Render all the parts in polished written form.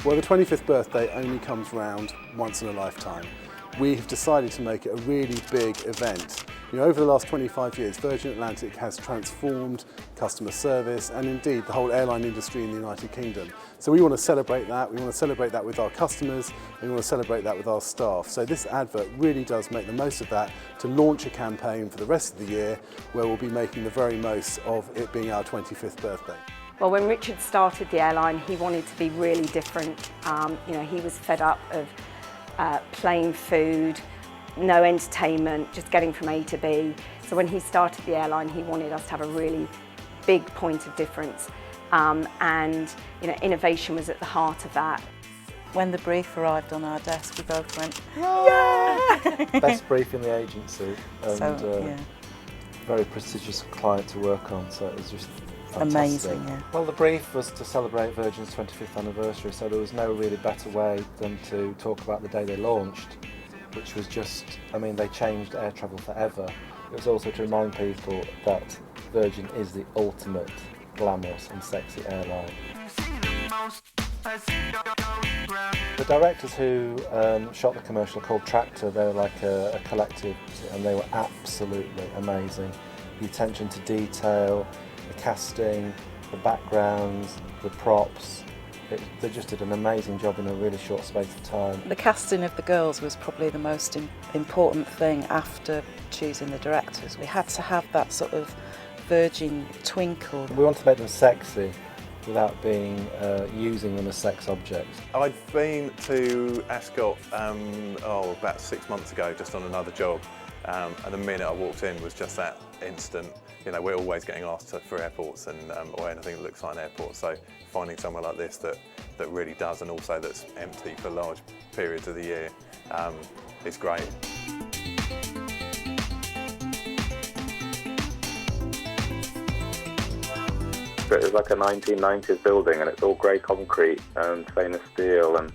Well, the 25th birthday only comes round once in a lifetime. We have decided to make it a really big event. You know, over the last 25 years, Virgin Atlantic has transformed customer service and indeed the whole airline industry in the United Kingdom. So we want to celebrate that. We want to celebrate that with our customers, and we want to celebrate that with our staff. So this advert really does make the most of that to launch a campaign for the rest of the year where we'll be making the very most of it being our 25th birthday. Well, when Richard started the airline, he wanted to be really different. He was fed up of plain food, no entertainment, just getting from A to B. So when he started the airline, he wanted us to have a really big point of difference. Innovation was at the heart of that. When the brief arrived on our desk, we both went, yeah! Best brief in the agency, and yeah. Very prestigious client to work on, so it was just fantastic. Amazing, yeah. Well, the brief was to celebrate Virgin's 25th anniversary, so there was no really better way than to talk about the day they launched, which was just, they changed air travel forever. It was also to remind people that Virgin is the ultimate glamorous and sexy airline. The directors who shot the commercial are called Tractor. They're like a collective, and they were absolutely amazing. The attention to detail, the casting, the backgrounds, the props. They just did an amazing job in a really short space of time. The casting of the girls was probably the most important thing after choosing the directors. We had to have that sort of Virgin twinkle. We wanted to make them sexy without using them as sex objects. I'd been to Ascot about 6 months ago, just on another job, and the minute I walked in was just that instant. We're always getting asked for airports and or anything that looks like an airport, so finding somewhere like this that really does, and also that's empty for large periods of the year, is great. It's like a 1990s building, and it's all grey concrete and stainless steel and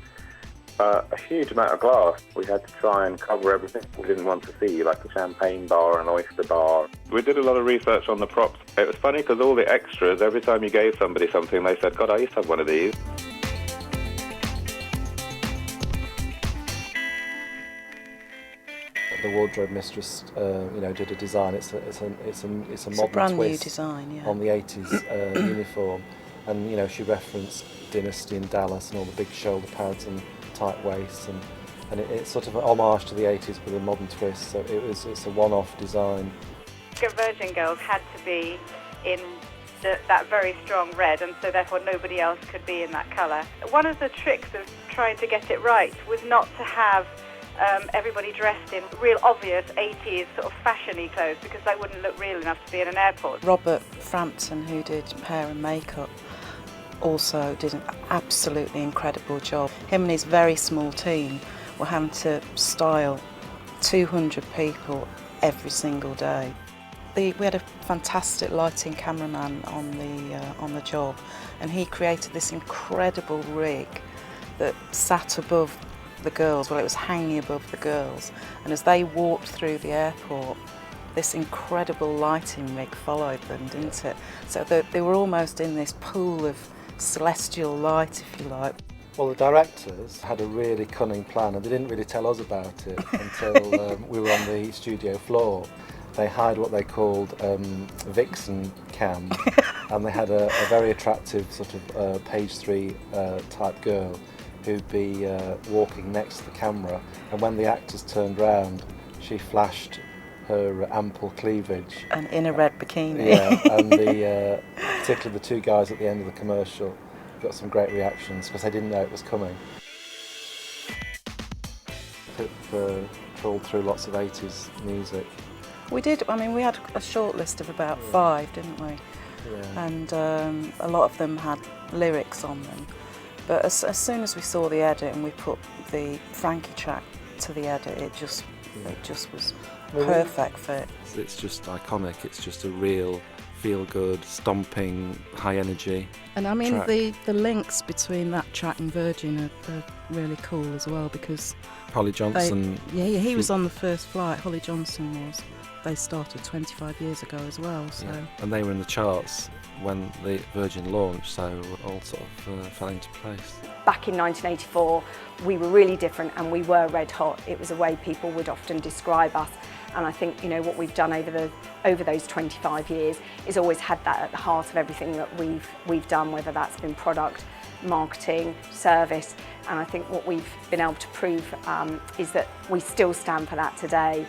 a huge amount of glass. We had to try and cover everything we didn't want to see, like a champagne bar and an oyster bar. We did a lot of research on the props. It was funny because all the extras, every time you gave somebody something, they said, God, I used to have one of these. The wardrobe mistress, did a design. It's a modern brand twist new design, yeah. on the 80s uniform, and she referenced Dynasty and Dallas and all the big shoulder pads and tight waists, and it's sort of an homage to the 80s with a modern twist. So it's a one-off design. Virgin girls had to be in that very strong red, and so therefore nobody else could be in that colour. One of the tricks of trying to get it right was not to have everybody dressed in real obvious 80s sort of fashion-y clothes, because that wouldn't look real enough to be in an airport. Robert Frampton, who did hair and makeup, also did an absolutely incredible job. Him and his very small team were having to style 200 people every single day. We had a fantastic lighting cameraman on the job, and he created this incredible rig that sat above the girls. Well, it was hanging above the girls, and as they walked through the airport, this incredible lighting rig followed them, didn't it? So they were almost in this pool of celestial light, if you like. Well, the directors had a really cunning plan, and they didn't really tell us about it until we were on the studio floor. They hired what they called Vixen cam, and they had a very attractive sort of page 3 type girl who'd be walking next to the camera, and when the actors turned round, she flashed her ample cleavage. And in a red bikini. Yeah, and particularly the two guys at the end of the commercial got some great reactions because they didn't know it was coming. Pip trawled through lots of 80s music. We did, we had a short list of about 5, didn't we? Yeah. And a lot of them had lyrics on them. But as soon as we saw the edit and we put the Frankie track to the edit, it just was perfect fit. It's just iconic. It's just a real feel good, stomping, high energy. And I mean, track. the links between that track and Virgin are really cool as well, because Holly Johnson. he was on the first flight. Holly Johnson was. They started 25 years ago as well. So. Yeah. And they were in the charts when the Virgin launched, so all sort of fell into place. Back in 1984, we were really different and we were red hot. It was a way people would often describe us. And I think, you know, what we've done over those 25 years is always had that at the heart of everything that we've done, whether that's been product, marketing, service. And I think what we've been able to prove is that we still stand for that today.